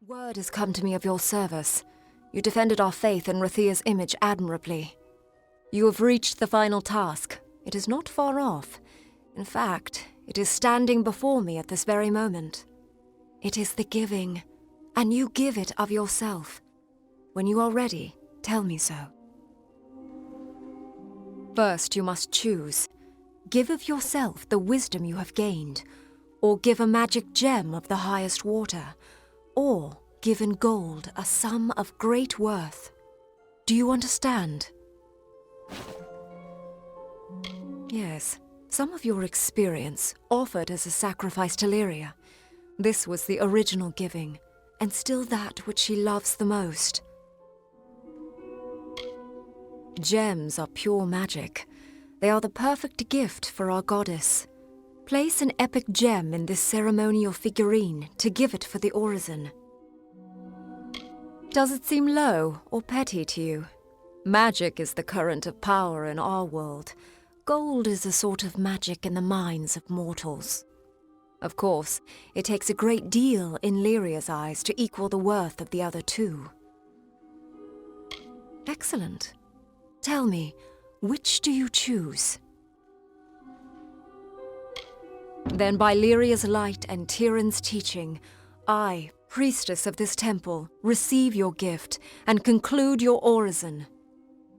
Word has come to me of your service. You defended our faith and Rathia's image admirably. You have reached the final task. It is not far off. In fact, it is standing before me at this very moment. It is the giving, and you give it of yourself. When you are ready, tell me so. First, you must choose. Give of yourself the wisdom you have gained, or give a magic gem of the highest water, or give in gold a sum of great worth. Do you understand? Yes, some of your experience offered as a sacrifice to Lyria. This was the original giving, and still that which she loves the most. Gems are pure magic. They are the perfect gift for our goddess. Place an epic gem in this ceremonial figurine to give it for the orison. Does it seem low or petty to you? Magic is the current of power in our world. Gold is a sort of magic in the minds of mortals. Of course, it takes a great deal in Lyria's eyes to equal the worth of the other two. Excellent. Tell me, which do you choose? Then by Lyria's light and Tyrion's teaching, I, priestess of this temple, receive your gift and conclude your orison.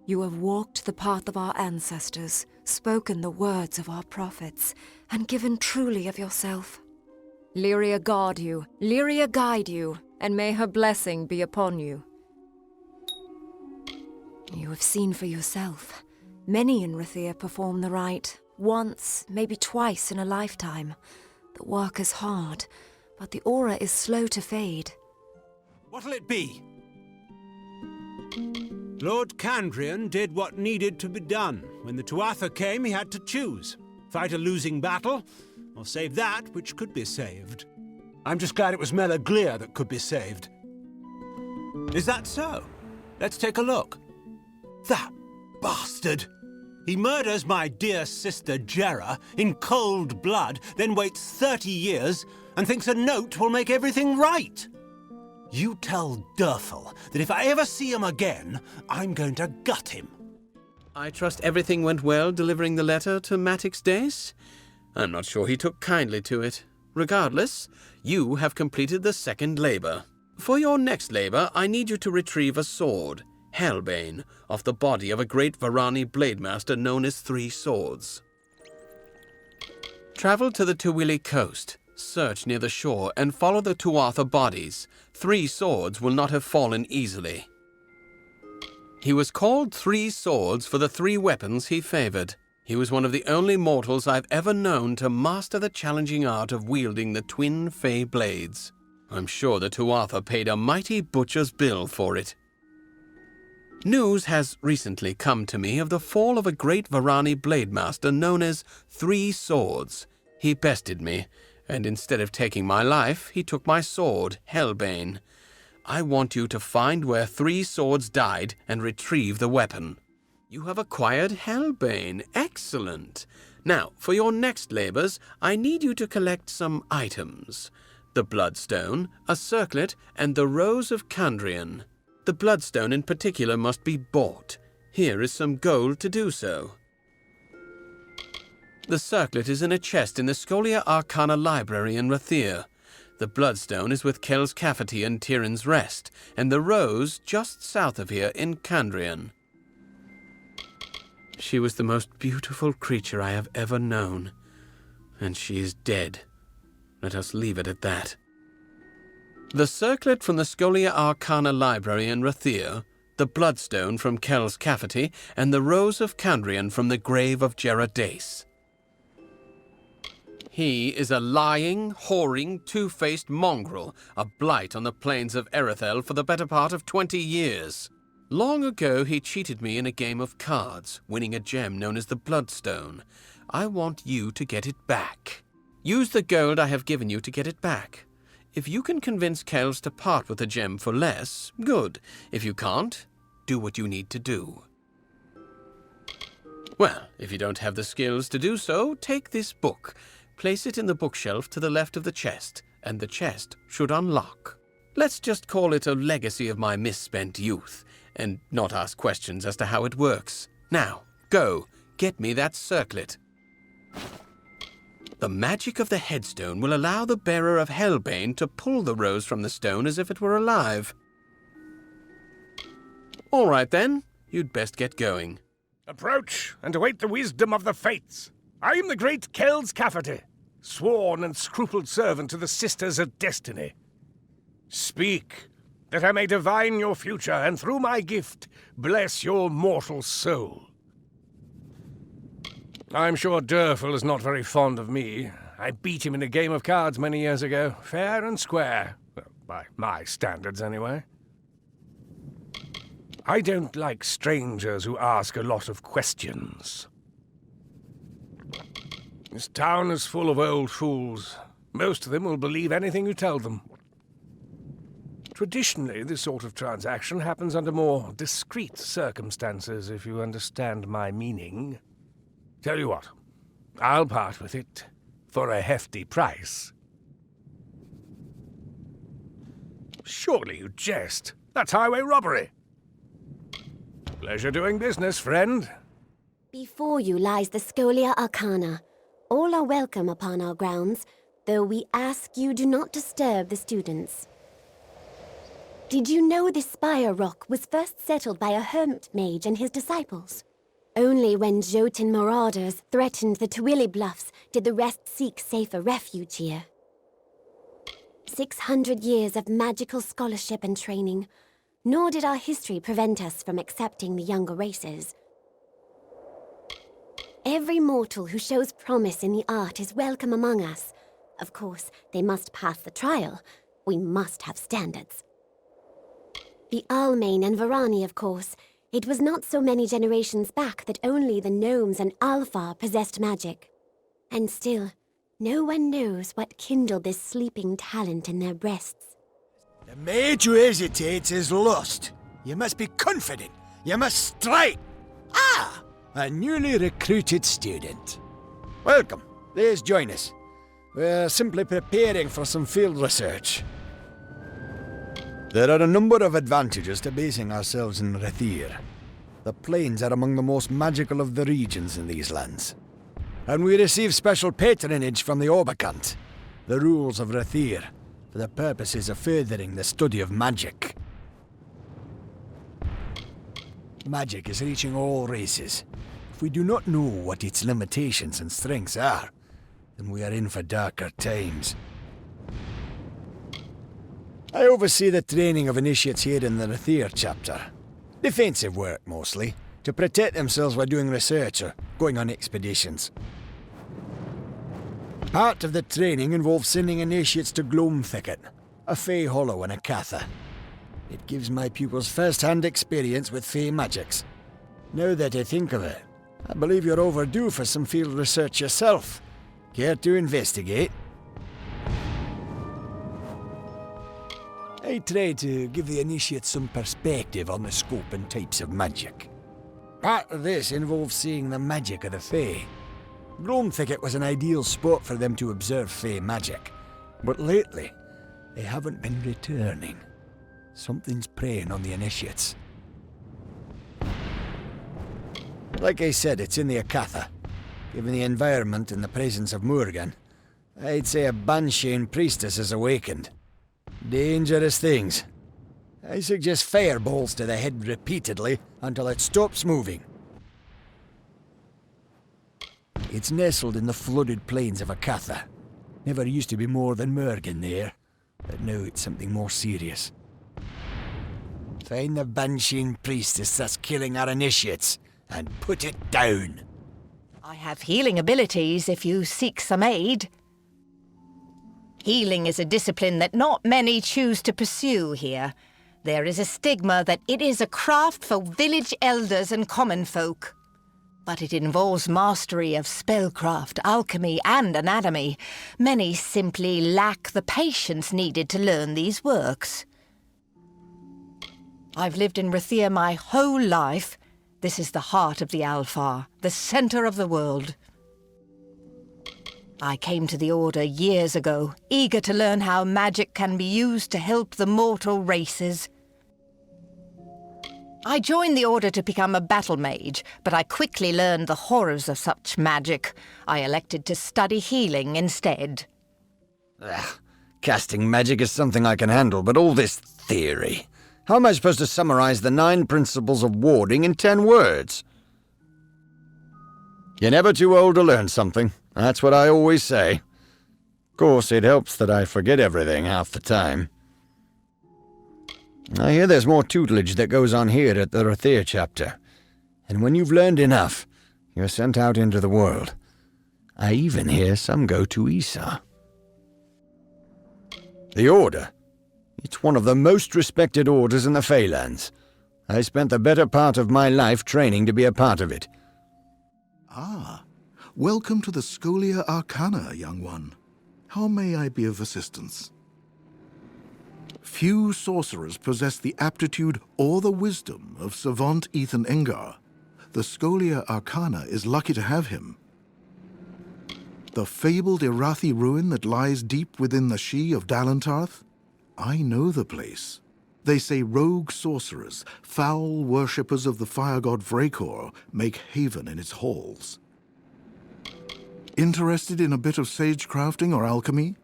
You have walked the path of our ancestors, spoken the words of our prophets, and given truly of yourself. Lyria guard you, Lyria guide you, and may her blessing be upon you. You have seen for yourself. Many in Rathia perform the rite, once, maybe twice in a lifetime. The work is hard, but the aura is slow to fade. What'll it be? Lord Candrian did what needed to be done. When the Tuatha came, he had to choose. Fight a losing battle, or save that which could be saved. I'm just glad it was Melaglir that could be saved. Is that so? Let's take a look. That bastard! He murders my dear sister Jera in cold blood, then waits 30 years and thinks a note will make everything right. You tell Durthal that if I ever see him again, I'm going to gut him. I trust everything went well delivering the letter to Matix Dace? I'm not sure he took kindly to it. Regardless, you have completed the second labor. For your next labor, I need you to retrieve a sword, Hellbane, off the body of a great Varani blademaster known as Three Swords. Travel to the Tuwili coast, search near the shore, and follow the Tuatha bodies. Three Swords will not have fallen easily. He was called Three Swords for the three weapons he favored. He was one of the only mortals I've ever known to master the challenging art of wielding the twin Fey blades. I'm sure the Tuatha paid a mighty butcher's bill for it. News has recently come to me of the fall of a great Varani blademaster known as Three Swords. He bested me, and instead of taking my life, he took my sword, Hellbane. I want you to find where Three Swords died and retrieve the weapon. You have acquired Hellbane. Excellent. Now, for your next labors, I need you to collect some items. The Bloodstone, a circlet, and the Rose of Candrian. The Bloodstone in particular must be bought. Here is some gold to do so. The circlet is in a chest in the Scholia Arcana Library in Rathir. The Bloodstone is with Kel's Cafety and Tyrion's Rest, and the Rose just south of here in Candrian. She was the most beautiful creature I have ever known, and she is dead. Let us leave it at that. The circlet from the Scholia Arcana Library in Rathir, the Bloodstone from Kel's Cafety, and the Rose of Candrian from the grave of Jera Dace. He is a lying, whoring, two-faced mongrel, a blight on the plains of Erethel for the better part of 20 years. Long ago, he cheated me in a game of cards, winning a gem known as the Bloodstone. I want you to get it back. Use the gold I have given you to get it back. If you can convince Kells to part with the gem for less, good. If you can't, do what you need to do. Well, if you don't have the skills to do so, take this book. Place it in the bookshelf to the left of the chest, and the chest should unlock. Let's just call it a legacy of my misspent youth, and not ask questions as to how it works. Now, go, get me that circlet. The magic of the headstone will allow the bearer of Hellbane to pull the rose from the stone as if it were alive. All right then, you'd best get going. Approach and await the wisdom of the fates. I am the great Kells Cafferty, sworn and scrupled servant to the Sisters of Destiny. Speak, that I may divine your future, and through my gift, bless your mortal soul. I'm sure Durfel is not very fond of me. I beat him in a game of cards many years ago, fair and square. Well, by my standards, anyway. I don't like strangers who ask a lot of questions. This town is full of old fools. Most of them will believe anything you tell them. Traditionally, this sort of transaction happens under more discreet circumstances, if you understand my meaning. Tell you what, I'll part with it for a hefty price. Surely you jest. That's highway robbery. Pleasure doing business, friend. Before you lies the Scholia Arcana. All are welcome upon our grounds, though we ask you do not disturb the students. Did you know this spire rock was first settled by a hermit mage and his disciples? Only when Jotun marauders threatened the Twilly Bluffs did the rest seek safer refuge here. 600 years of magical scholarship and training, nor did our history prevent us from accepting the younger races. Every mortal who shows promise in the art is welcome among us. Of course, they must pass the trial. We must have standards. The Almain and Varani, of course. It was not so many generations back that only the gnomes and Alfar possessed magic. And still, no one knows what kindled this sleeping talent in their breasts. The mage who hesitates is lost. You must be confident. You must strike. Ah! A newly recruited student. Welcome. Please join us. We're simply preparing for some field research. There are a number of advantages to basing ourselves in Rathir. The plains are among the most magical of the regions in these lands. And we receive special patronage from the Oberkant, the rules of Rathir, for the purposes of furthering the study of magic. Magic is reaching all races. If we do not know what its limitations and strengths are, then we are in for darker times. I oversee the training of initiates here in the Rathir chapter. Defensive work, mostly, to protect themselves while doing research or going on expeditions. Part of the training involves sending initiates to Gloam Thicket, a Fey Hollow and a Katha. It gives my pupils first-hand experience with Fey magics. Now that I think of it, I believe you're overdue for some field research yourself. Care to investigate? I try to give the initiates some perspective on the scope and types of magic. Part of this involves seeing the magic of the Fey. Gloam Thicket was an ideal spot for them to observe Fey magic, but lately, they haven't been returning. Something's preying on the initiates. Like I said, it's in the Akatha. Given the environment and the presence of Morgan, I'd say a Banshane priestess has awakened. Dangerous things. I suggest fireballs to the head repeatedly until it stops moving. It's nestled in the flooded plains of Akatha. Never used to be more than Morgan there, but now it's something more serious. Find the Banshane priestess that's killing our initiates, and put it down. I have healing abilities if you seek some aid. Healing is a discipline that not many choose to pursue here. There is a stigma that it is a craft for village elders and common folk. But it involves mastery of spellcraft, alchemy, and anatomy. Many simply lack the patience needed to learn these works. I've lived in Rathir my whole life. This is the heart of the Alfar, the center of the world. I came to the Order years ago, eager to learn how magic can be used to help the mortal races. I joined the Order to become a battle mage, but I quickly learned the horrors of such magic. I elected to study healing instead. Ugh, casting magic is something I can handle, but all this theory. How am I supposed to summarize the 9 principles of warding in 10 words? You're never too old to learn something. That's what I always say. Of course, it helps that I forget everything half the time. I hear there's more tutelage that goes on here at the Rathir chapter. And when you've learned enough, you're sent out into the world. I even hear some go to Isa. The Order. It's one of the most respected orders in the Feylands. I spent the better part of my life training to be a part of it. Ah, welcome to the Scholia Arcana, young one. How may I be of assistance? Few sorcerers possess the aptitude or the wisdom of savant Ethan Engar. The Scholia Arcana is lucky to have him. The fabled Irathi ruin that lies deep within the She of Dalantarth? I know the place. They say rogue sorcerers, foul worshippers of the fire god Vrakor, make haven in its halls. Interested in a bit of sage crafting or alchemy?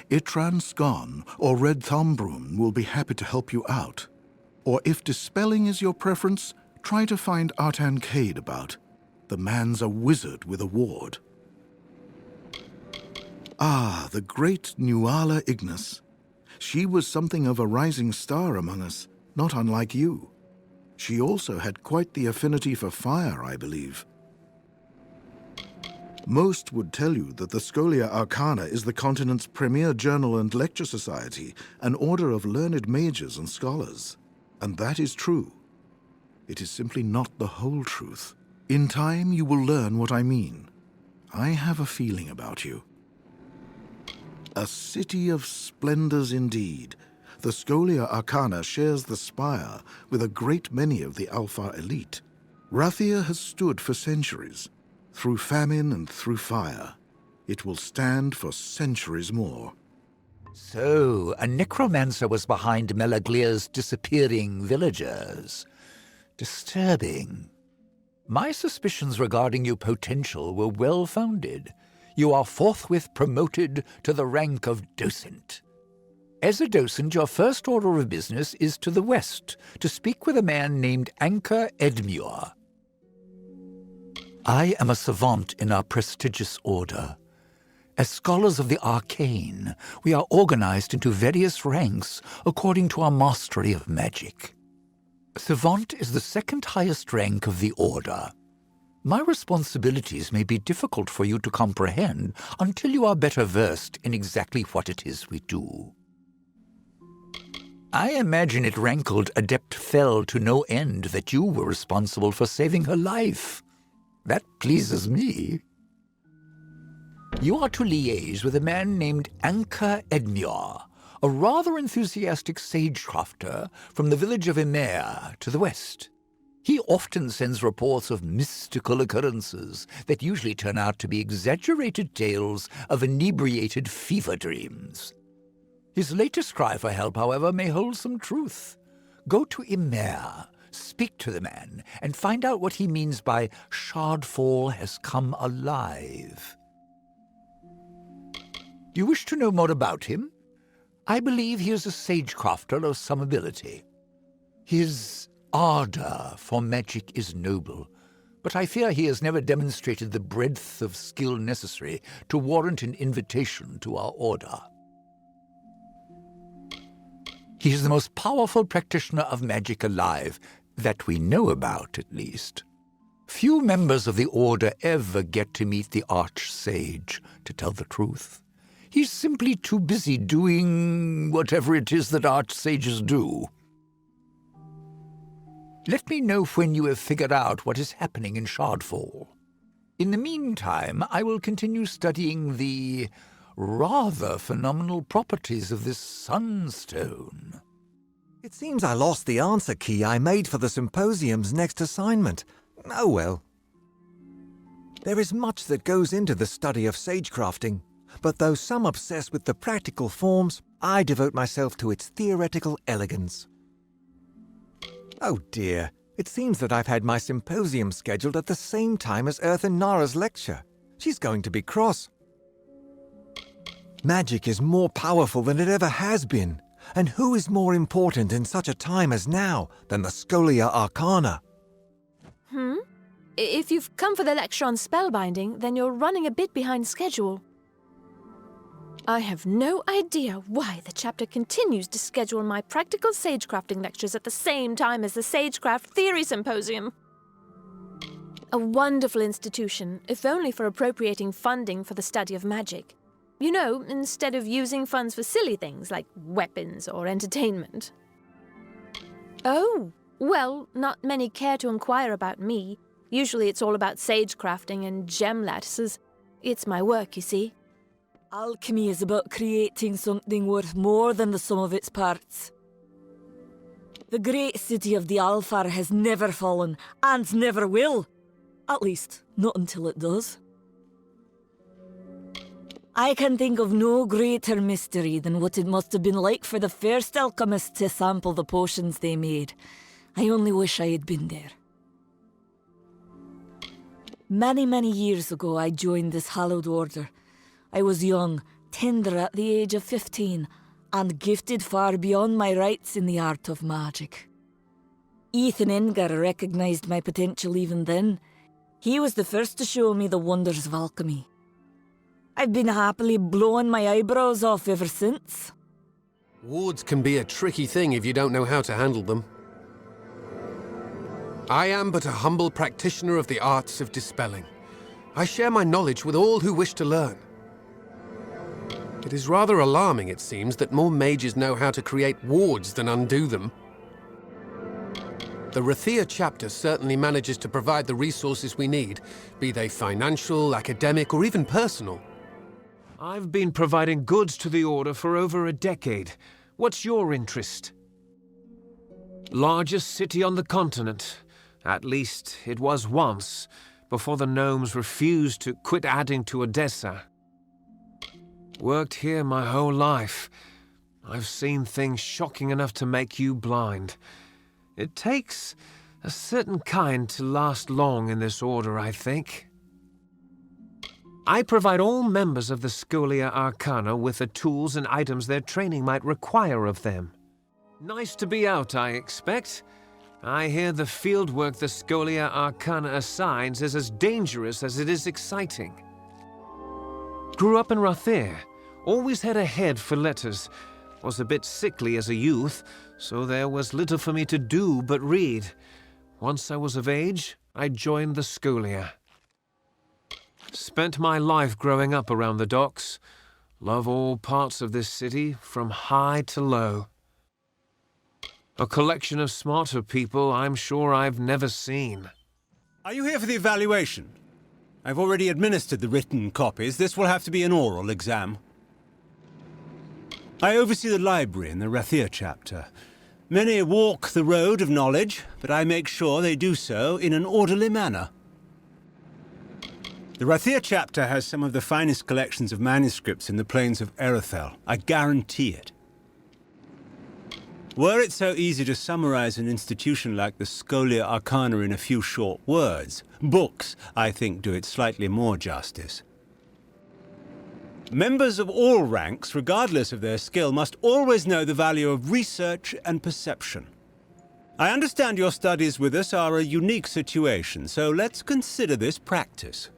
Itran Skan or Red Thumbroom will be happy to help you out. Or if dispelling is your preference, try to find Artan Cade about. The man's a wizard with a ward. Ah, the great Nuala Ignis. She was something of a rising star among us, not unlike you. She also had quite the affinity for fire, I believe. Most would tell you that the Scholia Arcana is the continent's premier journal and lecture society, an order of learned mages and scholars. And that is true. It is simply not the whole truth. In time, you will learn what I mean. I have a feeling about you. A city of splendors indeed. The Scholia Arcana shares the spire with a great many of the Alpha elite. Rathir has stood for centuries, through famine and through fire. It will stand for centuries more. So, a necromancer was behind Melaglir's disappearing villagers. Disturbing. My suspicions regarding your potential were well-founded. You are forthwith promoted to the rank of docent. As a docent, your first order of business is to the west, to speak with a man named Anka Edmure. I am a savant in our prestigious order. As scholars of the arcane, we are organized into various ranks according to our mastery of magic. Savant is the second highest rank of the order. My responsibilities may be difficult for you to comprehend until you are better versed in exactly what it is we do. I imagine it rankled Adept Fell to no end that you were responsible for saving her life. That pleases me. You are to liaise with a man named Anka Edmure, a rather enthusiastic sagecrafter from the village of Emer to the west. He often sends reports of mystical occurrences that usually turn out to be exaggerated tales of inebriated fever dreams. His latest cry for help, however, may hold some truth. Go to Emer, speak to the man, and find out what he means by Shardfall has come alive. You wish to know more about him? I believe he is a sagecrafter of some ability. His ardor for magic is noble, but I fear he has never demonstrated the breadth of skill necessary to warrant an invitation to our order. He is the most powerful practitioner of magic alive, that we know about, at least. Few members of the order ever get to meet the Archsage, to tell the truth. He's simply too busy doing whatever it is that Archsages do. Let me know when you have figured out what is happening in Shardfall. In the meantime, I will continue studying the rather phenomenal properties of this sunstone. It seems I lost the answer key I made for the symposium's next assignment. Oh well. There is much that goes into the study of sagecrafting, but though some obsess with the practical forms, I devote myself to its theoretical elegance. Oh dear, it seems that I've had my symposium scheduled at the same time as Earth and Nara's lecture. She's going to be cross. Magic is more powerful than it ever has been, and who is more important in such a time as now than the Scholia Arcana? If you've come for the lecture on spellbinding, then you're running a bit behind schedule. I have no idea why the chapter continues to schedule my practical sagecrafting lectures at the same time as the Sagecraft Theory Symposium. A wonderful institution, if only for appropriating funding for the study of magic. You know, instead of using funds for silly things like weapons or entertainment. Oh, well, not many care to inquire about me. Usually it's all about sagecrafting and gem lattices. It's my work, you see. Alchemy is about creating something worth more than the sum of its parts. The great city of the Alfar has never fallen, and never will. At least, not until it does. I can think of no greater mystery than what it must have been like for the first alchemists to sample the potions they made. I only wish I had been there. Many years ago, I joined this hallowed order. I was young, tender at the age of 15, and gifted far beyond my rights in the art of magic. Ethan Ingar recognized my potential even then. He was the first to show me the wonders of alchemy. I've been happily blowing my eyebrows off ever since. Wards can be a tricky thing if you don't know how to handle them. I am but a humble practitioner of the arts of dispelling. I share my knowledge with all who wish to learn. It is rather alarming, it seems, that more mages know how to create wards than undo them. The Rathia chapter certainly manages to provide the resources we need, be they financial, academic, or even personal. I've been providing goods to the Order for over a decade. What's your interest? Largest city on the continent. At least, it was once, before the gnomes refused to quit adding to Odessa. Worked here my whole life. I've seen things shocking enough to make you blind. It takes a certain kind to last long in this order, I think. I provide all members of the Scholia Arcana with the tools and items their training might require of them. Nice to be out, I expect. I hear the fieldwork the Scholia Arcana assigns is as dangerous as it is exciting. Grew up in Rathir, always had a head for letters. Was a bit sickly as a youth, so there was little for me to do but read. Once I was of age, I joined the Scholia. Spent my life growing up around the docks. Love all parts of this city, from high to low. A collection of smarter people I'm sure I've never seen. Are you here for the evaluation? I've already administered the written copies. This will have to be an oral exam. I oversee the library in the Rathir chapter. Many walk the road of knowledge, but I make sure they do so in an orderly manner. The Rathir chapter has some of the finest collections of manuscripts in the plains of Erethel. I guarantee it. Were it so easy to summarize an institution like the Scholia Arcana in a few short words, books, I think, do it slightly more justice. Members of all ranks, regardless of their skill, must always know the value of research and perception. I understand your studies with us are a unique situation, so let's consider this practice.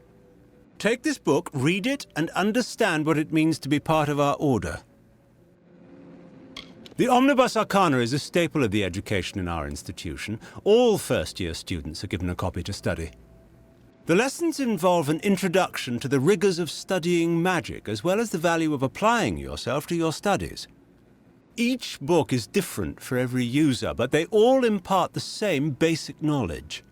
Take this book, read it, and understand what it means to be part of our order. The Omnibus Arcana is a staple of the education in our institution. All first-year students are given a copy to study. The lessons involve an introduction to the rigors of studying magic, as well as the value of applying yourself to your studies. Each book is different for every user, but they all impart the same basic knowledge.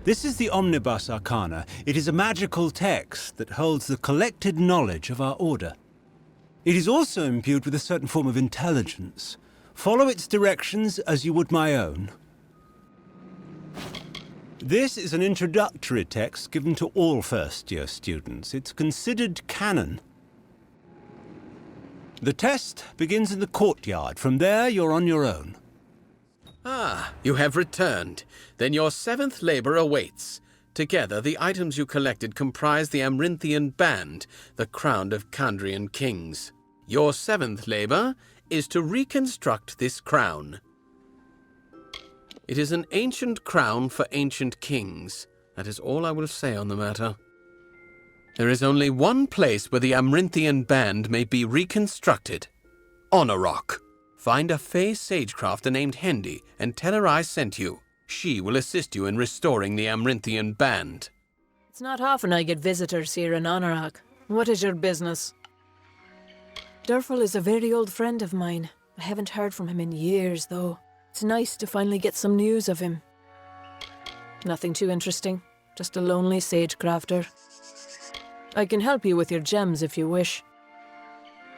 This is the Omnibus Arcana. It is a magical text that holds the collected knowledge of our order. It is also imbued with a certain form of intelligence. Follow its directions as you would my own. This is an introductory text given to all first-year students. It's considered canon. The test begins in the courtyard. From there, you're on your own. Ah, you have returned. Then your 7th labor awaits. Together, the items you collected comprise the Amrinthian Band, the crown of Kandrian kings. Your 7th labor is to reconstruct this crown. It is an ancient crown for ancient kings. That is all I will say on the matter. There is only one place where the Amrinthian Band may be reconstructed. On a rock. Find a Fey sagecrafter named Hendy and tell her I sent you. She will assist you in restoring the Amrinthian Band. It's not often I get visitors here in Anorak. What is your business? Durfel is a very old friend of mine. I haven't heard from him in years, though. It's nice to finally get some news of him. Nothing too interesting. Just a lonely sagecrafter. I can help you with your gems if you wish.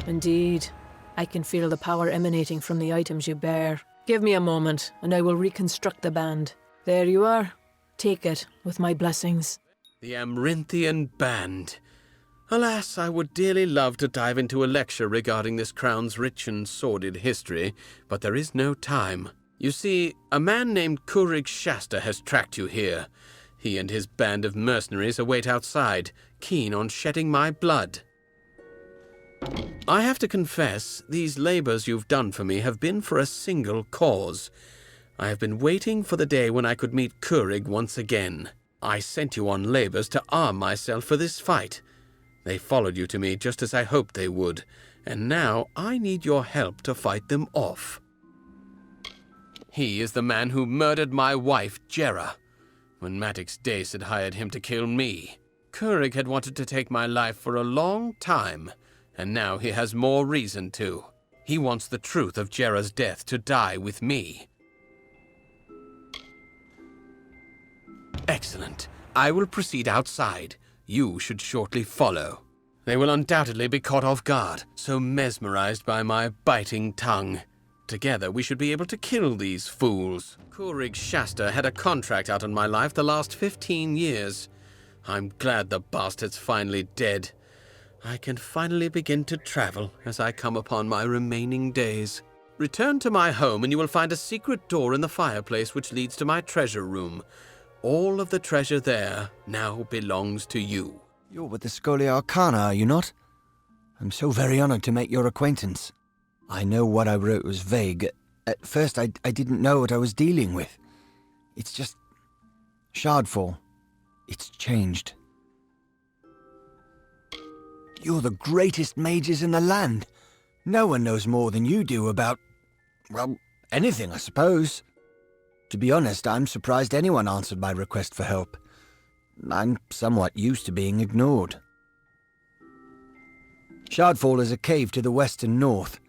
Indeed, I can feel the power emanating from the items you bear. Give me a moment, and I will reconstruct the band. There you are. Take it, with my blessings. The Amrinthian Band. Alas, I would dearly love to dive into a lecture regarding this crown's rich and sordid history, but there is no time. You see, a man named Kurig Shasta has tracked you here. He and his band of mercenaries await outside, keen on shedding my blood. I have to confess, these labors you've done for me have been for a single cause. I have been waiting for the day when I could meet Kurig once again. I sent you on labors to arm myself for this fight. They followed you to me just as I hoped they would, and now I need your help to fight them off. He is the man who murdered my wife, Jera, when Matix Dace had hired him to kill me. Kurig had wanted to take my life for a long time, and now he has more reason to. He wants the truth of Jera's death to die with me. Excellent. I will proceed outside. You should shortly follow. They will undoubtedly be caught off guard, so mesmerized by my biting tongue. Together we should be able to kill these fools. Kurig Shasta had a contract out on my life the last 15 years. I'm glad the bastard's finally dead. I can finally begin to travel as I come upon my remaining days. Return to my home and you will find a secret door in the fireplace which leads to my treasure room. All of the treasure there now belongs to you. You're with the Scholia Arcana, are you not? I'm so very honored to make your acquaintance. I know what I wrote was vague. At first, I didn't know what I was dealing with. It's just... Shardfall. It's changed. You're the greatest mages in the land. No one knows more than you do about... well, anything, I suppose. To be honest, I'm surprised anyone answered my request for help. I'm somewhat used to being ignored. Shardfall is a cave to the west and north.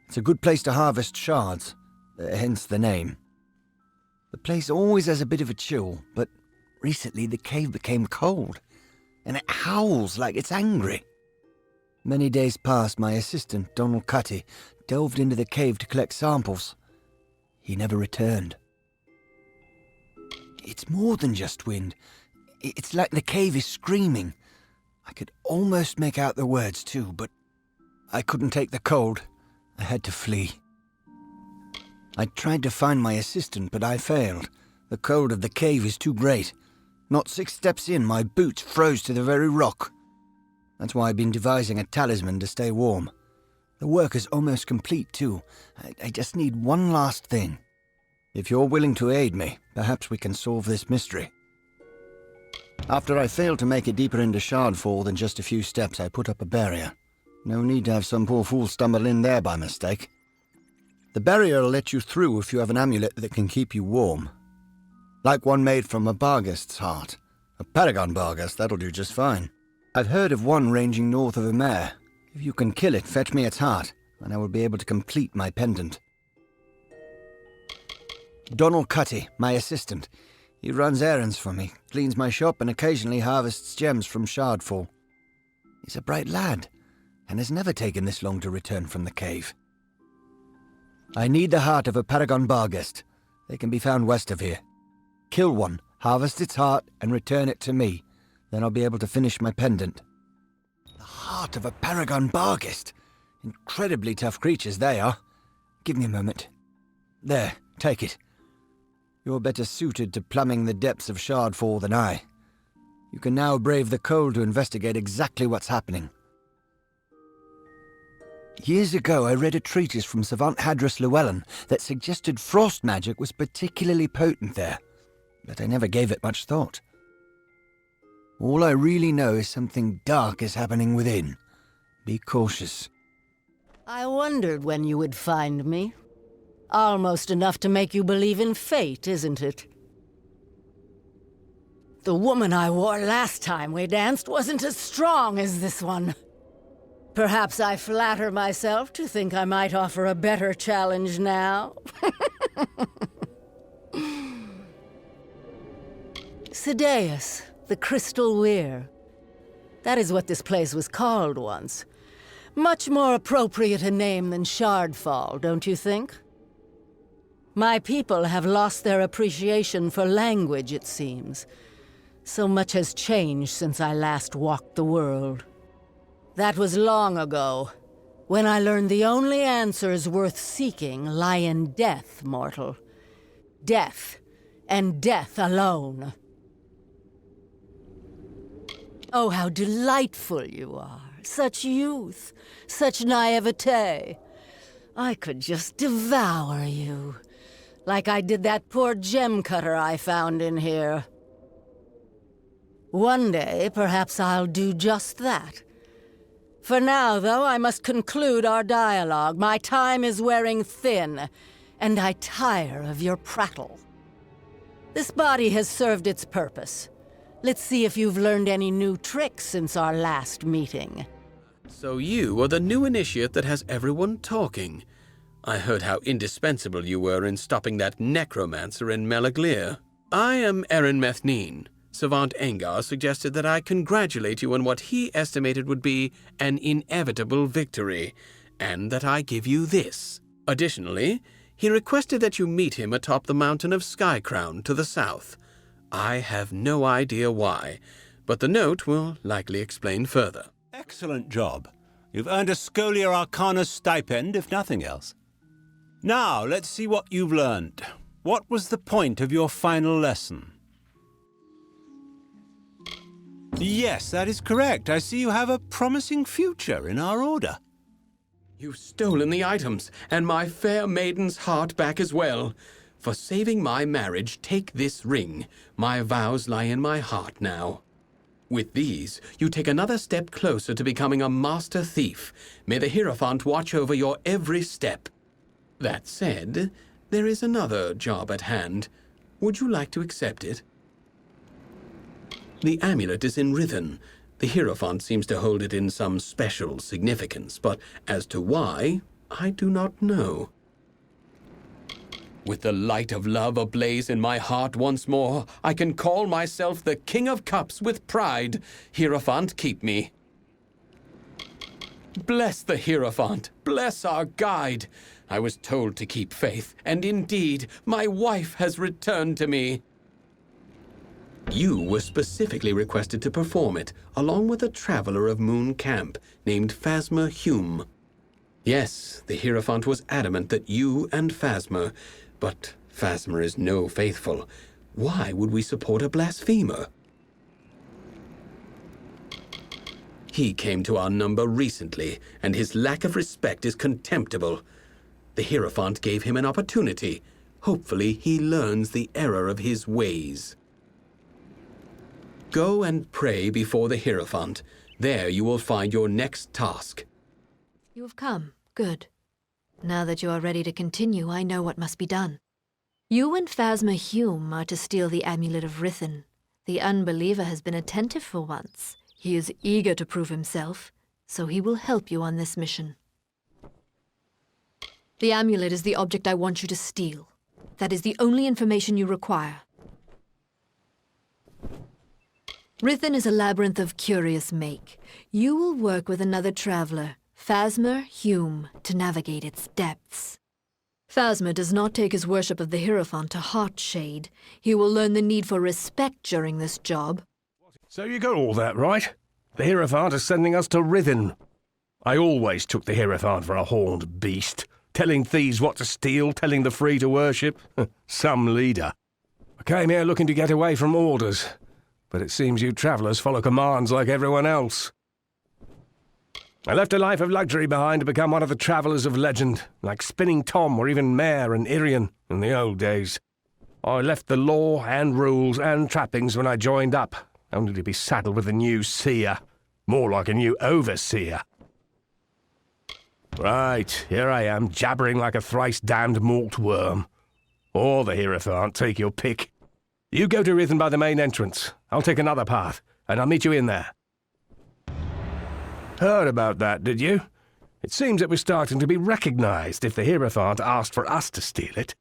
It's a good place to harvest shards, hence the name. The place always has a bit of a chill, but recently the cave became cold, and it howls like it's angry. Many days past, my assistant, Donald Cutty, delved into the cave to collect samples. He never returned. It's more than just wind. It's like the cave is screaming. I could almost make out the words too, but I couldn't take the cold. I had to flee. I tried to find my assistant, but I failed. The cold of the cave is too great. Not 6 steps in, my boots froze to the very rock. That's why I've been devising a talisman to stay warm. The work is almost complete too. I just need one last thing. If you're willing to aid me, perhaps we can solve this mystery. After I failed to make it deeper into Shardfall than just a few steps, I put up a barrier. No need to have some poor fool stumble in there by mistake. The barrier will let you through if you have an amulet that can keep you warm. Like one made from a Barghest's heart. A Paragon Barghest, that'll do just fine. I've heard of one ranging north of Amer. If you can kill it, fetch me its heart, and I will be able to complete my pendant. Donald Cutty, my assistant. He runs errands for me, cleans my shop, and occasionally harvests gems from Shardfall. He's a bright lad, and has never taken this long to return from the cave. I need the heart of a Paragon Barghest. They can be found west of here. Kill one, harvest its heart and return it to me. Then I'll be able to finish my pendant. The heart of a paragon barghest. Incredibly tough creatures they are. Give me a moment. There, take it. You're better suited to plumbing the depths of Shardfall than I. You can now brave the cold to investigate exactly what's happening. Years ago, I read a treatise from Savant Hadris Llewellyn that suggested frost magic was particularly potent there, but I never gave it much thought. All I really know is something dark is happening within. Be cautious. I wondered when you would find me. Almost enough to make you believe in fate, isn't it? The woman I wore last time we danced wasn't as strong as this one. Perhaps I flatter myself to think I might offer a better challenge now. Sideus, the Crystal Weir. That is what this place was called once. Much more appropriate a name than Shardfall, don't you think? My people have lost their appreciation for language, it seems. So much has changed since I last walked the world. That was long ago, when I learned the only answers worth seeking lie in death, mortal. Death, and death alone. Oh, how delightful you are. Such youth, such naivete. I could just devour you, like I did that poor gem cutter I found in here. One day, perhaps I'll do just that. For now, though, I must conclude our dialogue. My time is wearing thin, and I tire of your prattle. This body has served its purpose. Let's see if you've learned any new tricks since our last meeting. So you are the new initiate that has everyone talking. I heard how indispensable you were in stopping that necromancer in Melaglir. I am Erin Methneen. Savant Engar suggested that I congratulate you on what he estimated would be an inevitable victory, and that I give you this. Additionally, he requested that you meet him atop the mountain of Skycrown to the south. I have no idea why, but the note will likely explain further. Excellent job. You've earned a Scholia Arcana stipend, if nothing else. Now, let's see what you've learned. What was the point of your final lesson? Yes, that is correct. I see you have a promising future in our order. You've stolen the items, and my fair maiden's heart back as well. For saving my marriage, take this ring. My vows lie in my heart now. With these, you take another step closer to becoming a master thief. May the Hierophant watch over your every step. That said, there is another job at hand. Would you like to accept it? The amulet is in Rithen. The Hierophant seems to hold it in some special significance, but as to why, I do not know. With the light of love ablaze in my heart once more, I can call myself the King of Cups with pride. Hierophant, keep me. Bless the Hierophant, bless our guide. I was told to keep faith, and indeed, my wife has returned to me. You were specifically requested to perform it, along with a traveler of Moon Camp named Phasma Hume. Yes, the Hierophant was adamant that you and Phasma, but Phasma is no faithful. Why would we support a blasphemer? He came to our number recently, and his lack of respect is contemptible. The Hierophant gave him an opportunity. Hopefully he learns the error of his ways. Go and pray before the Hierophant. There you will find your next task. You have come. Good. Now that you are ready to continue, I know what must be done. You and Phasma Hume are to steal the Amulet of Rithen. The unbeliever has been attentive for once. He is eager to prove himself, so he will help you on this mission. The amulet is the object I want you to steal. That is the only information you require. Rithen is a labyrinth of curious make. You will work with another traveler, Phasma Hume, to navigate its depths. Phasma does not take his worship of the Hierophant to heart, Shade. He will learn the need for respect during this job. So you got all that right? The Hierophant is sending us to Rithin. I always took the Hierophant for a horned beast, telling thieves what to steal, telling the free to worship. Some leader. I came here looking to get away from orders, but it seems you travellers follow commands like everyone else. I left a life of luxury behind to become one of the travellers of legend, like Spinning Tom or even Mare and Irian in the old days. I left the law and rules and trappings when I joined up, only to be saddled with a new seer. More like a new overseer. Right, here I am, jabbering like a thrice-damned malt worm. Or the Hierophant, take your pick. You go to Rithin by the main entrance. I'll take another path, and I'll meet you in there. Heard about that, did you? It seems it was starting to be recognised if the Hierophant asked for us to steal it.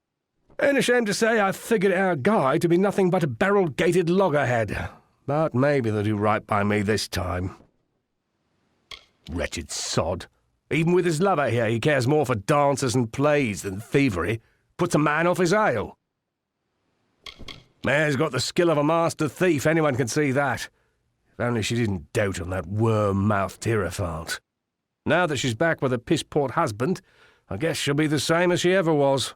Ain't ashamed to say I figured our guy to be nothing but a barrel-gated loggerhead. But maybe they'll do right by me this time. Wretched sod. Even with his lover here, he cares more for dances and plays than thievery. Puts a man off his ale. Mare's got the skill of a master thief, anyone can see that. If only she didn't dote on that worm-mouthed Hierophant. Now that she's back with a piss-poor husband, I guess she'll be the same as she ever was.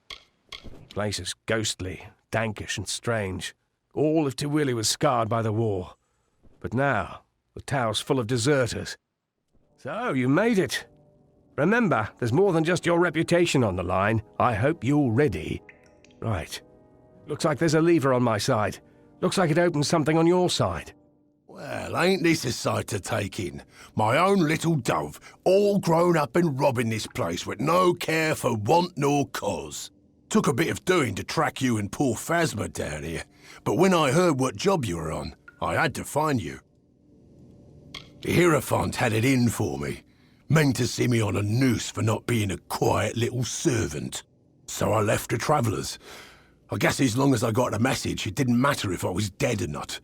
The place is ghostly, dankish and strange. All of Tywilly was scarred by the war. But now, the tower's full of deserters. So, you made it. Remember, there's more than just your reputation on the line. I hope you're ready. Right. Looks like there's a lever on my side. Looks like it opens something on your side. Well, ain't this a sight to take in? My own little dove, all grown up and robbing this place with no care for want nor cause. Took a bit of doing to track you and poor Phasma down here, but when I heard what job you were on, I had to find you. The Hierophant had it in for me. Meant to see me on a noose for not being a quiet little servant. So I left the travellers. I guess as long as I got a message, it didn't matter if I was dead or not.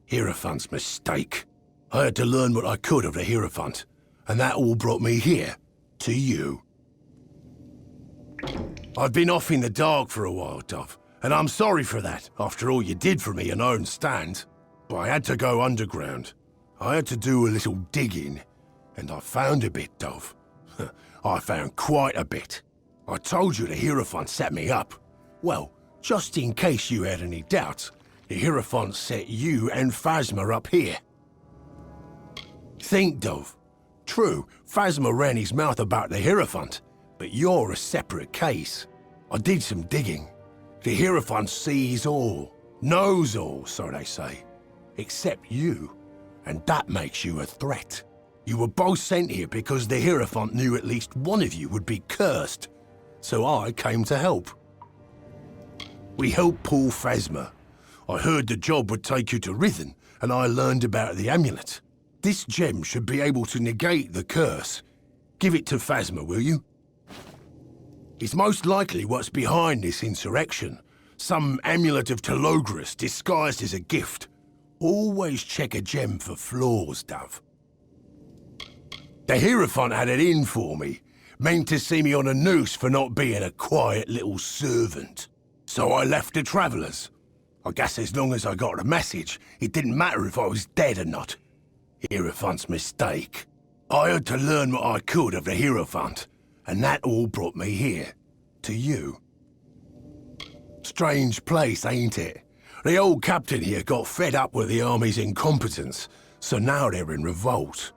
Hierophant's mistake. I had to learn what I could of the Hierophant, and that all brought me here, to you. I've been off in the dark for a while, Dove, and I'm sorry for that, after all you did for me, and I understand. But I had to go underground. I had to do a little digging, and I found a bit, Dove. I found quite a bit. I told you the Hierophant set me up. Well, just in case you had any doubts, the Hierophant set you and Phasma up here. Think, Dove. True, Phasma ran his mouth about the Hierophant, but you're a separate case. I did some digging. The Hierophant sees all, knows all, so they say. Except you, and that makes you a threat. You were both sent here because the Hierophant knew at least one of you would be cursed, so I came to help. We helped Paul Phasma. I heard the job would take you to Rithin, and I learned about the amulet. This gem should be able to negate the curse. Give it to Phasma, will you? It's most likely what's behind this insurrection. Some amulet of Telogris disguised as a gift. Always check a gem for flaws, Dove. The Hierophant had it in for me. Meant to see me on a noose for not being a quiet little servant. So I left the travellers. I guess as long as I got a message, it didn't matter if I was dead or not. Hierophant's mistake. I had to learn what I could of the Hierophant, and that all brought me here, to you. Strange place, ain't it? The old captain here got fed up with the army's incompetence, so now they're in revolt.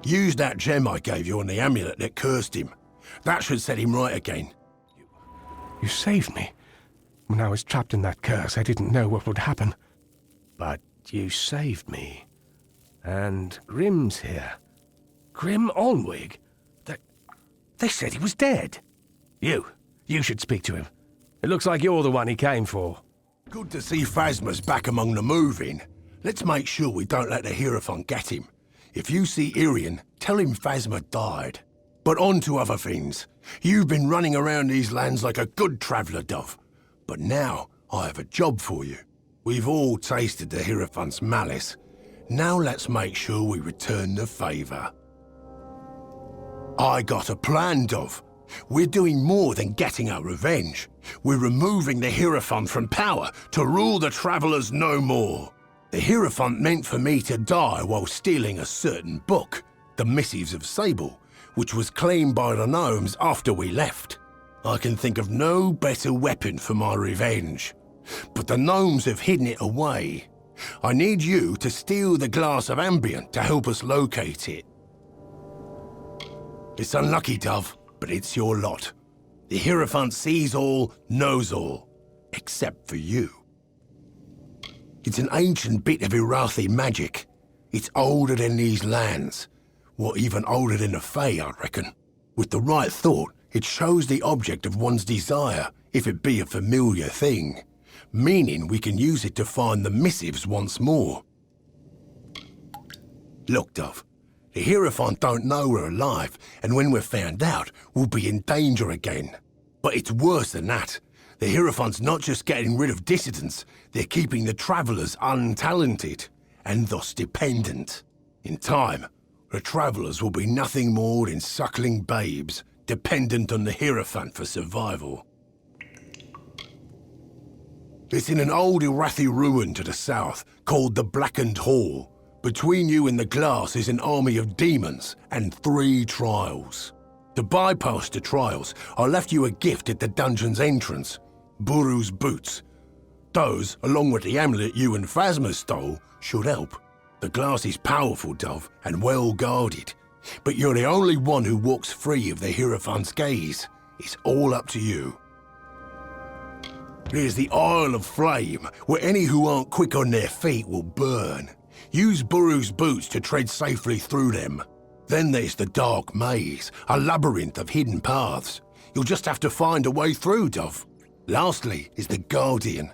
Use that gem I gave you on the amulet that cursed him. That should set him right again. You saved me. When I was trapped in that curse, I didn't know what would happen. But you saved me. And Grim's here. Grim Olwig? They said he was dead. You should speak to him. It looks like you're the one he came for. Good to see Phasma's back among the moving. Let's make sure we don't let the Hierophant get him. If you see Irian, tell him Phasma died. But on to other things. You've been running around these lands like a good traveller, Dove. But now, I have a job for you. We've all tasted the Hierophant's malice. Now let's make sure we return the favour. I got a plan, Dove. We're doing more than getting our revenge. We're removing the Hierophant from power to rule the Travellers no more. The Hierophant meant for me to die while stealing a certain book, the Missives of Sable, which was claimed by the gnomes after we left. I can think of no better weapon for my revenge. But the gnomes have hidden it away. I need you to steal the glass of ambient to help us locate it. It's unlucky, Dove, but it's your lot. The Hierophant sees all, knows all, except for you. It's an ancient bit of Irathi magic. It's older than these lands. What, even older than the Fae, I reckon. With the right thought, it shows the object of one's desire, if it be a familiar thing. Meaning we can use it to find the missives once more. Look, Dove, the Hierophant don't know we're alive, and when we're found out, we'll be in danger again. But it's worse than that. The Hierophant's not just getting rid of dissidents, they're keeping the Travellers untalented, and thus dependent. In time, the Travellers will be nothing more than suckling babes, dependent on the Hierophant for survival. It's in an old Irathi ruin to the south, called the Blackened Hall. Between you and the glass is an army of demons and 3 trials. To bypass the trials, I left you a gift at the dungeon's entrance, Buru's boots. Those, along with the amulet you and Phasma stole, should help. The glass is powerful, Dove, and well guarded. But you're the only one who walks free of the Hierophant's gaze. It's all up to you. There's the Isle of Flame, where any who aren't quick on their feet will burn. Use Buru's boots to tread safely through them. Then there's the Dark Maze, a labyrinth of hidden paths. You'll just have to find a way through, Dove. Lastly is the Guardian.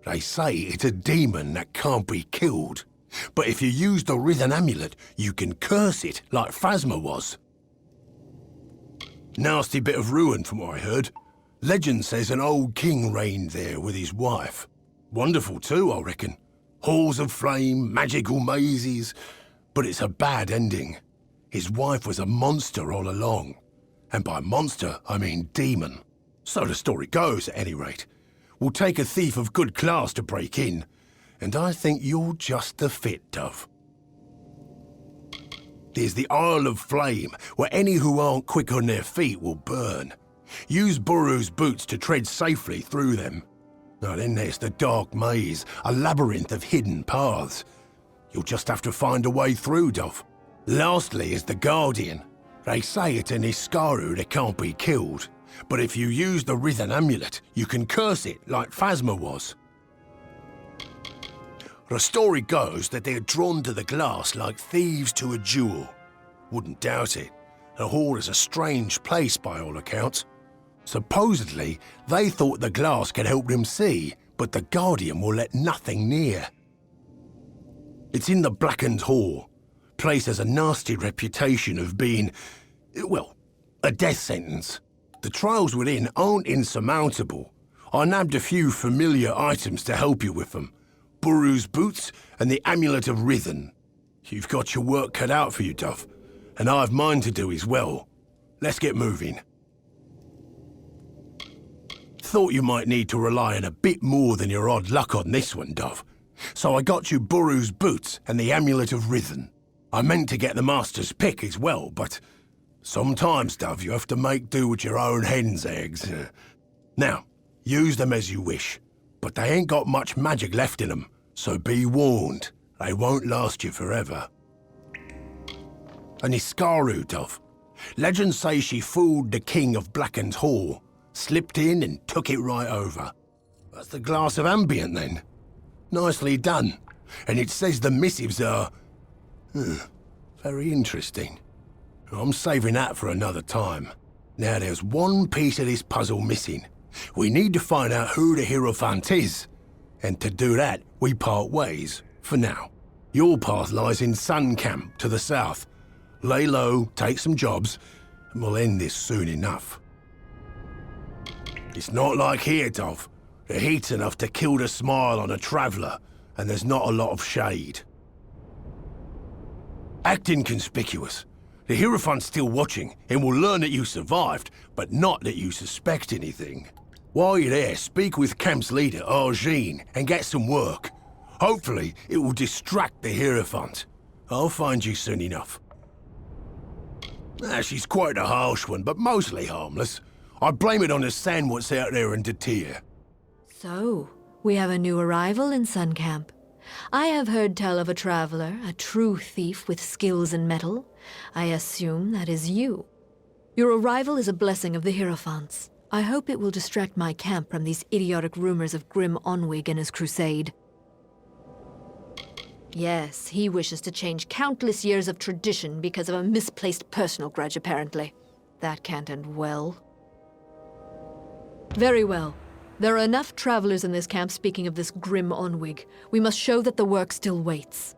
They say it's a demon that can't be killed. But if you use the Rhythm Amulet, you can curse it like Phasma was. Nasty bit of ruin from what I heard. Legend says an old king reigned there with his wife. Wonderful too, I reckon. Halls of flame, magical mazes. But it's a bad ending. His wife was a monster all along. And by monster, I mean demon. So the story goes, at any rate. We'll take a thief of good class to break in. And I think you're just the fit, Dove. There's the Isle of Flame, where any who aren't quick on their feet will burn. Use Buru's boots to tread safely through them. Now then there's the Dark Maze, a labyrinth of hidden paths. You'll just have to find a way through, Dove. Lastly is the Guardian. They say it's an Iskaru that can't be killed. But if you use the Rhythm Amulet, you can curse it like Phasma was. The story goes that they're drawn to the glass like thieves to a jewel. Wouldn't doubt it. The hall is a strange place by all accounts. Supposedly, they thought the glass could help them see, but the Guardian will let nothing near. It's in the Blackened Hall. Place has a nasty reputation of being, well, a death sentence. The trials within aren't insurmountable. I nabbed a few familiar items to help you with them. Buru's boots and the Amulet of Rhythm. You've got your work cut out for you, Dove, and I've mine to do as well. Let's get moving. Thought you might need to rely on a bit more than your odd luck on this one, Dove. So I got you Buru's boots and the Amulet of Rhythm. I meant to get the Master's pick as well, but sometimes, Dove, you have to make do with your own hen's eggs. Now, use them as you wish, but they ain't got much magic left in them, so be warned, they won't last you forever. An Iskaru, Dove. Legends say she fooled the king of Blackened Hall, slipped in and took it right over. That's the glass of ambient, then. Nicely done. And it says the missives are... very interesting. I'm saving that for another time. Now there's one piece of this puzzle missing. We need to find out who the Hierophant is. And to do that, we part ways, for now. Your path lies in Sun Camp, to the south. Lay low, take some jobs, and we'll end this soon enough. It's not like here, Dove. The heat's enough to kill the smile on a traveller, and there's not a lot of shade. Act inconspicuous. The Hierophant's still watching and will learn that you survived, but not that you suspect anything. While you're there, speak with camp's leader, Argene, and get some work. Hopefully, it will distract the Hierophant. I'll find you soon enough. She's quite a harsh one, but mostly harmless. I blame it on the sand what's out there in Datir. So, we have a new arrival in Sun Camp. I have heard tell of a traveler, a true thief with skills in metal. I assume that is you. Your arrival is a blessing of the Hierophants. I hope it will distract my camp from these idiotic rumors of Grim Onwig and his crusade. Yes, he wishes to change countless years of tradition because of a misplaced personal grudge, apparently. That can't end well. Very well. There are enough travelers in this camp speaking of this Grim Onwig. We must show that the work still waits.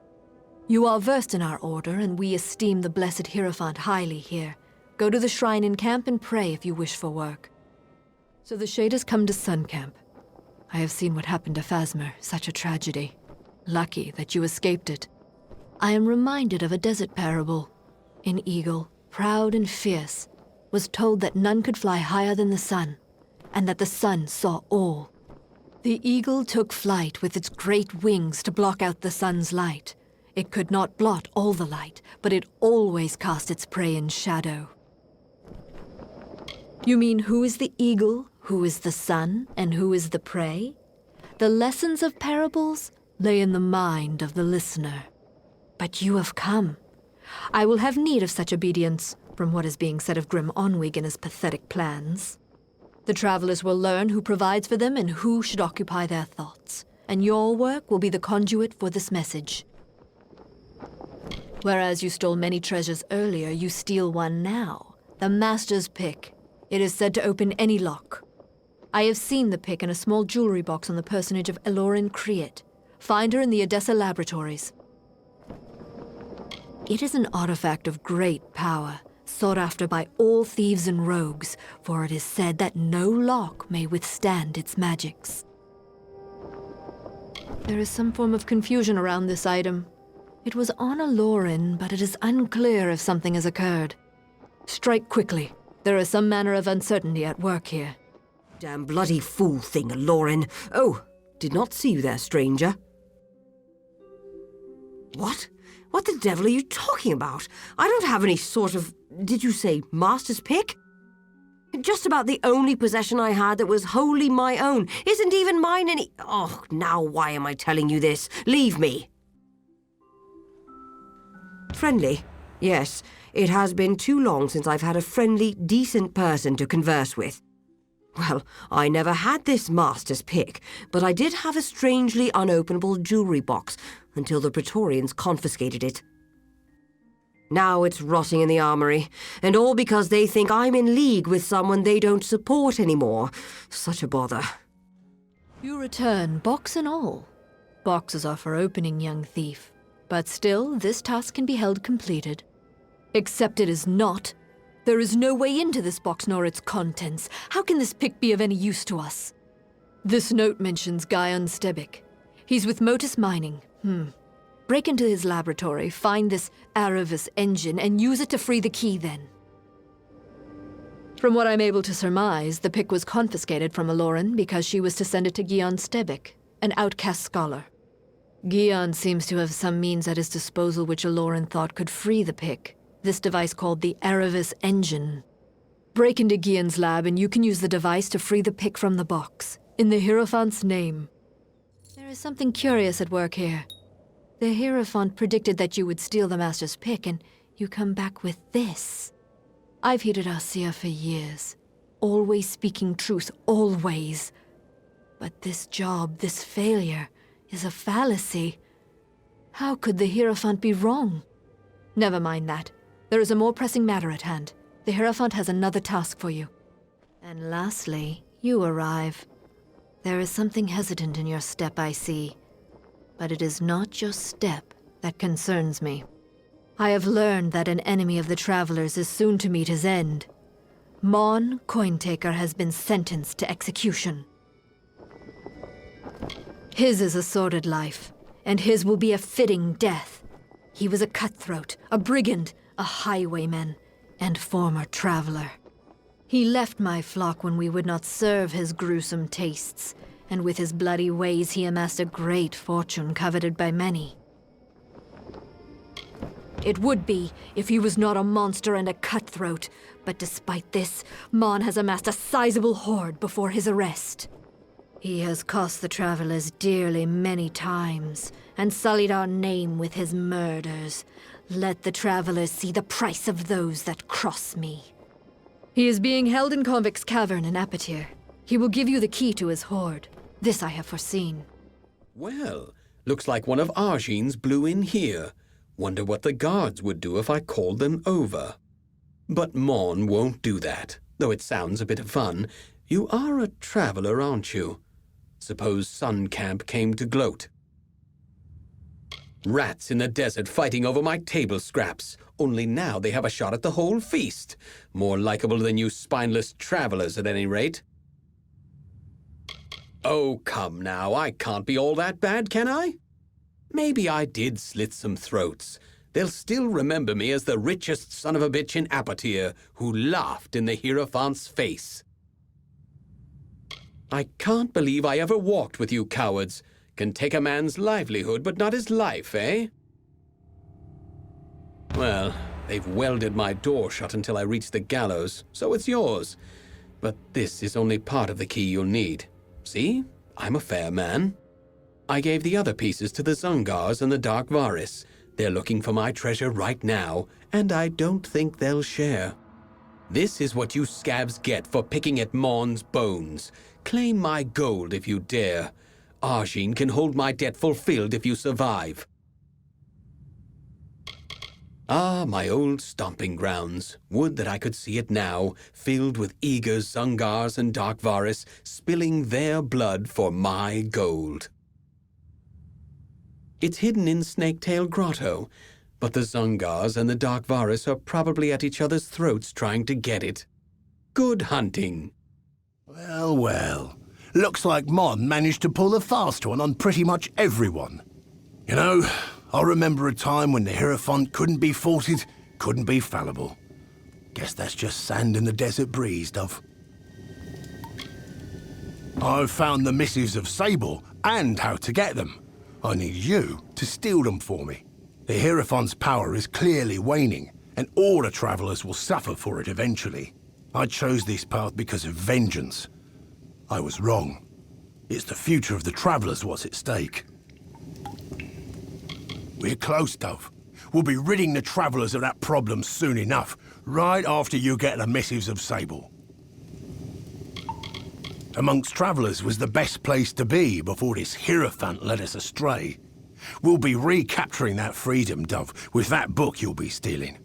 You are versed in our order, and we esteem the blessed Hierophant highly here. Go to the shrine in camp and pray if you wish for work. So the Shade has come to Sun Camp. I have seen what happened to Phasmer, such a tragedy. Lucky that you escaped it. I am reminded of a desert parable. An eagle, proud and fierce, was told that none could fly higher than the sun, and that the sun saw all. The eagle took flight with its great wings to block out the sun's light. It could not blot all the light, but it always cast its prey in shadow. You mean who is the eagle, who is the sun, and who is the prey? The lessons of parables lay in the mind of the listener. But you have come. I will have need of such obedience, from what is being said of Grim Onwig and his pathetic plans. The travelers will learn who provides for them and who should occupy their thoughts, and your work will be the conduit for this message. Whereas you stole many treasures earlier, you steal one now, the Master's Pick. It is said to open any lock. I have seen the pick in a small jewelry box on the personage of Elorin Kriet. Find her in the Odessa laboratories. It is an artifact of great power, sought after by all thieves and rogues, for it is said that no lock may withstand its magics. There is some form of confusion around this item. It was on Elorin, but it is unclear if something has occurred. Strike quickly. There is some manner of uncertainty at work here. Damn bloody fool thing, Elorin. Oh, did not see you there, stranger. What? What the devil are you talking about? I don't have any sort of, did you say, master's pick? Just about the only possession I had that was wholly my own. Isn't even mine any... Oh, now why am I telling you this? Leave me. Friendly? Yes, it has been too long since I've had a friendly, decent person to converse with. Well, I never had this master's pick, but I did have a strangely unopenable jewelry box until the Praetorians confiscated it. Now it's rotting in the armory, and all because they think I'm in league with someone they don't support anymore. Such a bother. You return, box and all. Boxes are for opening, young thief. But still, this task can be held completed. Except it is not. There is no way into this box nor its contents. How can this pick be of any use to us? This note mentions Guyon Stebic. He's with Motus Mining. Break into his laboratory, find this Aravis engine, and use it to free the key then. From what I'm able to surmise, the pick was confiscated from Elorin because she was to send it to Guyon Stebic, an outcast scholar. Guyon seems to have some means at his disposal which Elorin thought could free the pick. This device called the Aravis engine. Break into Guyon's lab and you can use the device to free the pick from the box, in the Hierophant's name. There is something curious at work here. The Hierophant predicted that you would steal the Master's pick, and you come back with this. I've hated Arcia for years, always speaking truth, always. But this job, this failure, is a fallacy. How could the Hierophant be wrong? Never mind that. There is a more pressing matter at hand. The Hierophant has another task for you. And lastly, you arrive. There is something hesitant in your step, I see. But it is not your step that concerns me. I have learned that an enemy of the Travelers is soon to meet his end. Mon Cointaker has been sentenced to execution. His is a sordid life, and his will be a fitting death. He was a cutthroat, a brigand, a highwayman and former traveler. He left my flock when we would not serve his gruesome tastes, and with his bloody ways he amassed a great fortune coveted by many. It would be if he was not a monster and a cutthroat, but despite this, Mon has amassed a sizable hoard before his arrest. He has cost the travelers dearly many times, and sullied our name with his murders. Let the travelers see the price of those that cross me. He is being held in Convict's Cavern in Apatir. He will give you the key to his hoard. This I have foreseen. Well, looks like one of Arjean's blew in here. Wonder what the guards would do if I called them over. But Mon won't do that, though it sounds a bit of fun. You are a traveler, aren't you? Suppose Sun Camp came to gloat. Rats in the desert fighting over my table scraps. Only now they have a shot at the whole feast. More likable than you spineless travelers, at any rate. Oh, come now, I can't be all that bad, can I? Maybe I did slit some throats. They'll still remember me as the richest son of a bitch in Apatir who laughed in the Hierophant's face. I can't believe I ever walked with you cowards. Can take a man's livelihood, but not his life, eh? Well, they've welded my door shut until I reach the gallows, so it's yours. But this is only part of the key you'll need. See? I'm a fair man. I gave the other pieces to the Zungars and the Dark Varis. They're looking for my treasure right now, and I don't think they'll share. This is what you scabs get for picking at Mon's bones. Claim my gold if you dare. Arjean can hold my debt fulfilled if you survive. Ah, my old stomping grounds. Would that I could see it now, filled with eager Zungars and Dark Varis, spilling their blood for my gold. It's hidden in Snaketail Grotto, but the Zungars and the Dark Varis are probably at each other's throats trying to get it. Good hunting. Well, well. Looks like Mon managed to pull a fast one on pretty much everyone. You know, I remember a time when the Hierophant couldn't be faulted, couldn't be fallible. Guess that's just sand in the desert breeze, Dove. I've found the missives of Sable and how to get them. I need you to steal them for me. The Hierophant's power is clearly waning, and all the travelers will suffer for it eventually. I chose this path because of vengeance. I was wrong. It's the future of the travelers what's at stake. We're close, Dove. We'll be ridding the travelers of that problem soon enough, right after you get the missives of Sable. Amongst travelers was the best place to be before this Hierophant led us astray. We'll be recapturing that freedom, Dove, with that book you'll be stealing.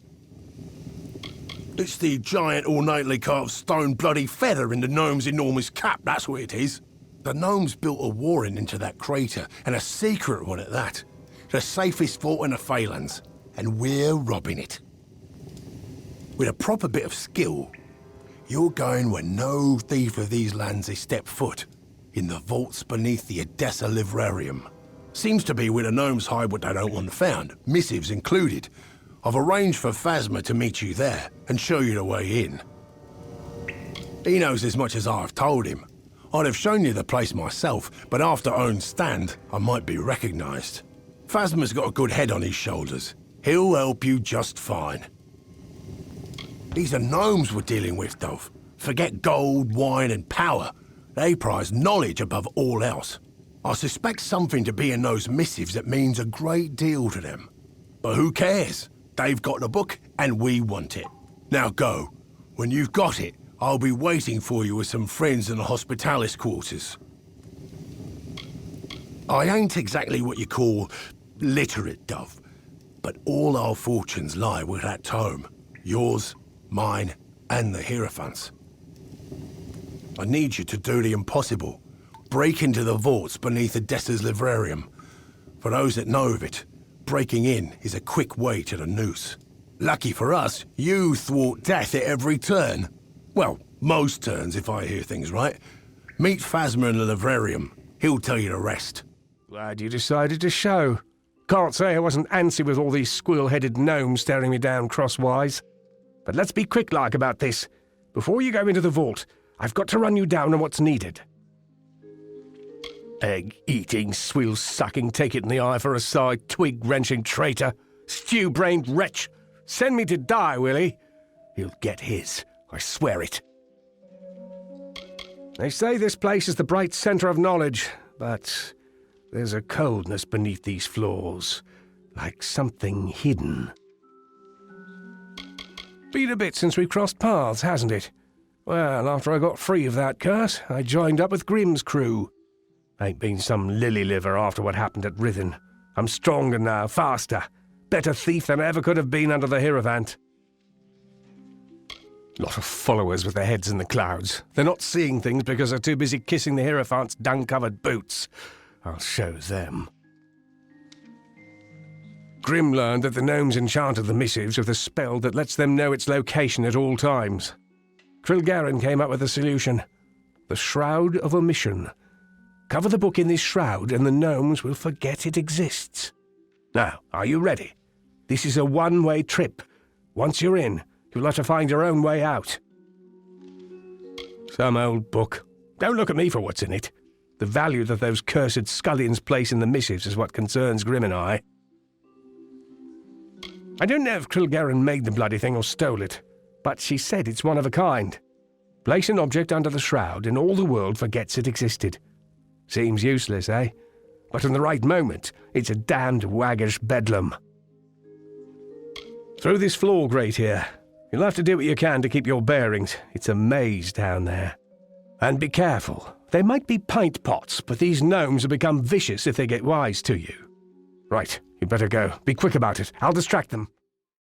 It's the giant ornately carved stone bloody feather in the gnome's enormous cap, that's what it is. The gnomes built a warren into that crater, and a secret one at that. The safest fort in the Phalanx, and we're robbing it. With a proper bit of skill, you're going where no thief of these lands has stepped foot, in the vaults beneath the Odessa Livrarium. Seems to be where the gnomes hide what they don't want found, missives included. I've arranged for Phasma to meet you there and show you the way in. He knows as much as I've told him. I'd have shown you the place myself, but after own stand, I might be recognized. Phasma's got a good head on his shoulders. He'll help you just fine. These are gnomes we're dealing with, Dove. Forget gold, wine, and power. They prize knowledge above all else. I suspect something to be in those missives that means a great deal to them. But who cares? They've got the book, and we want it. Now go. When you've got it, I'll be waiting for you with some friends in the Hospitalis quarters. I ain't exactly what you call literate, Dove, but all our fortunes lie with that tome. Yours, mine, and the Hierophant's. I need you to do the impossible. Break into the vaults beneath Odessa's Livrarium. For those that know of it, breaking in is a quick way to the noose. Lucky for us, you thwart death at every turn. Well, most turns, if I hear things right. Meet Phasma in the Livrarium. He'll tell you the rest. Glad you decided to show. Can't say I wasn't antsy with all these squirrel-headed gnomes staring me down crosswise. But let's be quick-like about this. Before you go into the vault, I've got to run you down on what's needed. Egg-eating, swill-sucking, take-it-in-the-eye for a side, twig-wrenching traitor, stew-brained wretch. Send me to die, will he? He'll get his, I swear it. They say this place is the bright centre of knowledge, but there's a coldness beneath these floors, like something hidden. Been a bit since we crossed paths, hasn't it? Well, after I got free of that curse, I joined up with Grimm's crew. Ain't been some lily-liver after what happened at Rithen. I'm stronger now, faster, better thief than I ever could have been under the Hierophant. Lot of followers with their heads in the clouds. They're not seeing things because they're too busy kissing the Hierophant's dung-covered boots. I'll show them. Grimm learned that the gnomes enchanted the missives with a spell that lets them know its location at all times. Trilgarin came up with a solution. The Shroud of Omission. Cover the book in this shroud and the gnomes will forget it exists. Now, are you ready? This is a one-way trip. Once you're in, you'll have to find your own way out. Some old book. Don't look at me for what's in it. The value that those cursed scullions place in the missives is what concerns Grimm and I. I don't know if Trilgarin made the bloody thing or stole it, but she said it's one of a kind. Place an object under the shroud and all the world forgets it existed. Seems useless, eh? But in the right moment, it's a damned waggish bedlam. Through this floor grate here. You'll have to do what you can to keep your bearings. It's a maze down there. And be careful. They might be pint pots, but these gnomes will become vicious if they get wise to you. Right, you'd better go. Be quick about it. I'll distract them.